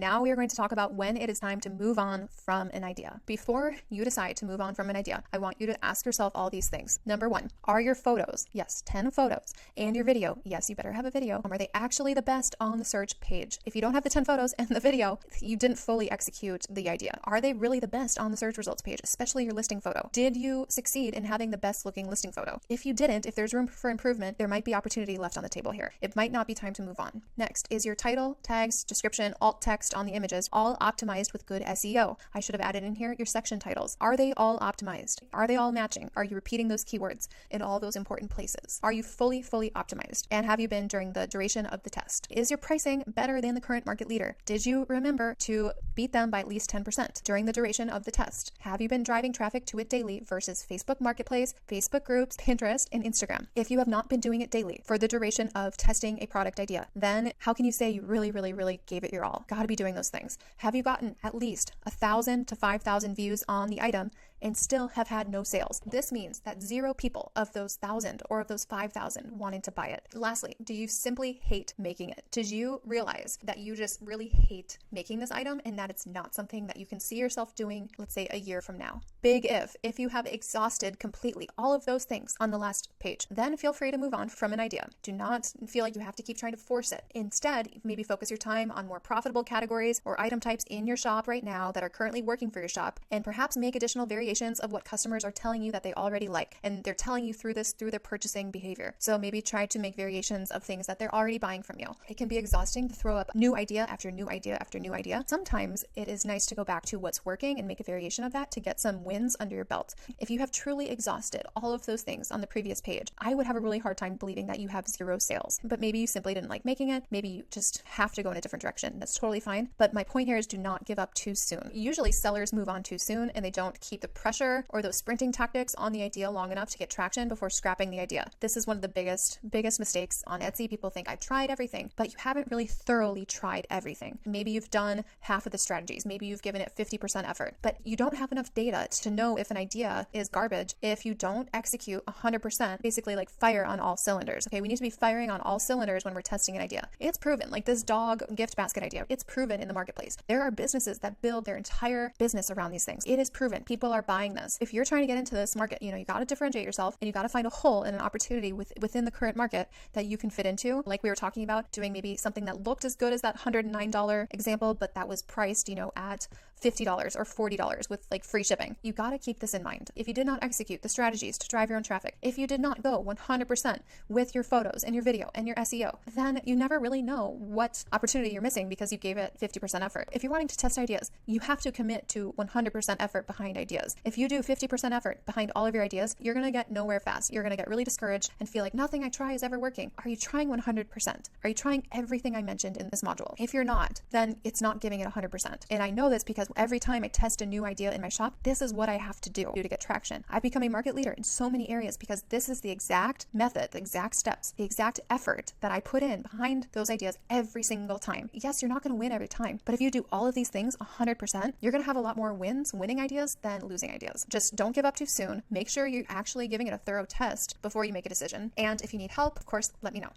Now we are going to talk about when it is time to move on from an idea. Before you decide to move on from an idea, I want you to ask yourself all these things. Number one, are your photos, yes, 10 photos, and your video, yes, you better have a video, are they actually the best on the search page? If you don't have the 10 photos and the video, you didn't fully execute the idea. Are they really the best on the search results page, especially your listing photo? Did you succeed in having the best looking listing photo? If you didn't, if there's room for improvement, there might be opportunity left on the table here. It might not be time to move on. Next, is your title, tags, description, alt text on the images all optimized with good SEO? I should have added in here your section titles. Are they all optimized? Are they all matching? Are you repeating those keywords in all those important places? Are you fully optimized? And have you been during the duration of the test? Is your pricing better than the current market leader? Did you remember to beat them by at least 10% during the duration of the test? Have you been driving traffic to it daily versus Facebook Marketplace, Facebook groups, Pinterest, and Instagram? If you have not been doing it daily for the duration of testing a product idea, then how can you say you really gave it your all? Got to be doing those things. Have you gotten at least 1,000 to 5,000 views on the item and still have had no sales? This means that 0 people of those 1,000 or of those 5,000 wanted to buy it. Lastly, do you simply hate making it? Did you realize that you just really hate making this item and that it's not something that you can see yourself doing, let's say, a year from now? Big if you have exhausted completely all of those things on the last page, then feel free to move on from an idea. Do not feel like you have to keep trying to force it. Instead, maybe focus your time on more profitable categories or item types in your shop right now that are currently working for your shop, and perhaps make additional variations of what customers are telling you that they already like, and they're telling you through their purchasing behavior. So maybe try to make variations of things that they're already buying from you. It can be exhausting to throw up new idea after new idea after new idea. Sometimes it is nice to go back to what's working and make a variation of that to get some wins under your belt. If you have truly exhausted all of those things on the previous page, I would have a really hard time believing that you have 0 sales. But maybe you simply didn't like making it. Maybe you just have to go in a different direction. That's totally fine. But my point here is do not give up too soon. Usually sellers move on too soon and they don't keep the pressure or those sprinting tactics on the idea long enough to get traction before scrapping the idea. This is one of the biggest mistakes on Etsy. People think I've tried everything, but you haven't really thoroughly tried everything. Maybe you've done half of the strategies. Maybe you've given it 50% effort, but you don't have enough data to know if an idea is garbage if you don't execute 100%, basically like fire on all cylinders. Okay, we need to be firing on all cylinders when we're testing an idea. It's proven, like this dog gift basket idea, it's proven in the marketplace. There are businesses that build their entire business around these things. It is proven. People are buying this. If you're trying to get into this market, you got to differentiate yourself and you got to find a hole and an opportunity within the current market that you can fit into. Like we were talking about, doing maybe something that looked as good as that $109 example, but that was priced, at $50 or $40 with like free shipping. You got to keep this in mind. If you did not execute the strategies to drive your own traffic, if you did not go 100% with your photos and your video and your SEO, then you never really know what opportunity you're missing because you gave it 50% effort. If you're wanting to test ideas, you have to commit to 100% effort behind ideas. If you do 50% effort behind all of your ideas, you're going to get nowhere fast. You're going to get really discouraged and feel like nothing I try is ever working. Are you trying 100%? Are you trying everything I mentioned in this module? If you're not, then it's not giving it 100%. And I know this because every time I test a new idea in my shop, this is what I have to do to get traction. I've become a market leader in so many areas because this is the exact method, the exact steps, the exact effort that I put in behind those ideas every single time. Yes, you're not going to win every time, but if you do all of these things 100%, you're going to have a lot more winning ideas than losing ideas. Just don't give up too soon. Make sure you're actually giving it a thorough test before you make a decision. And if you need help, of course, let me know.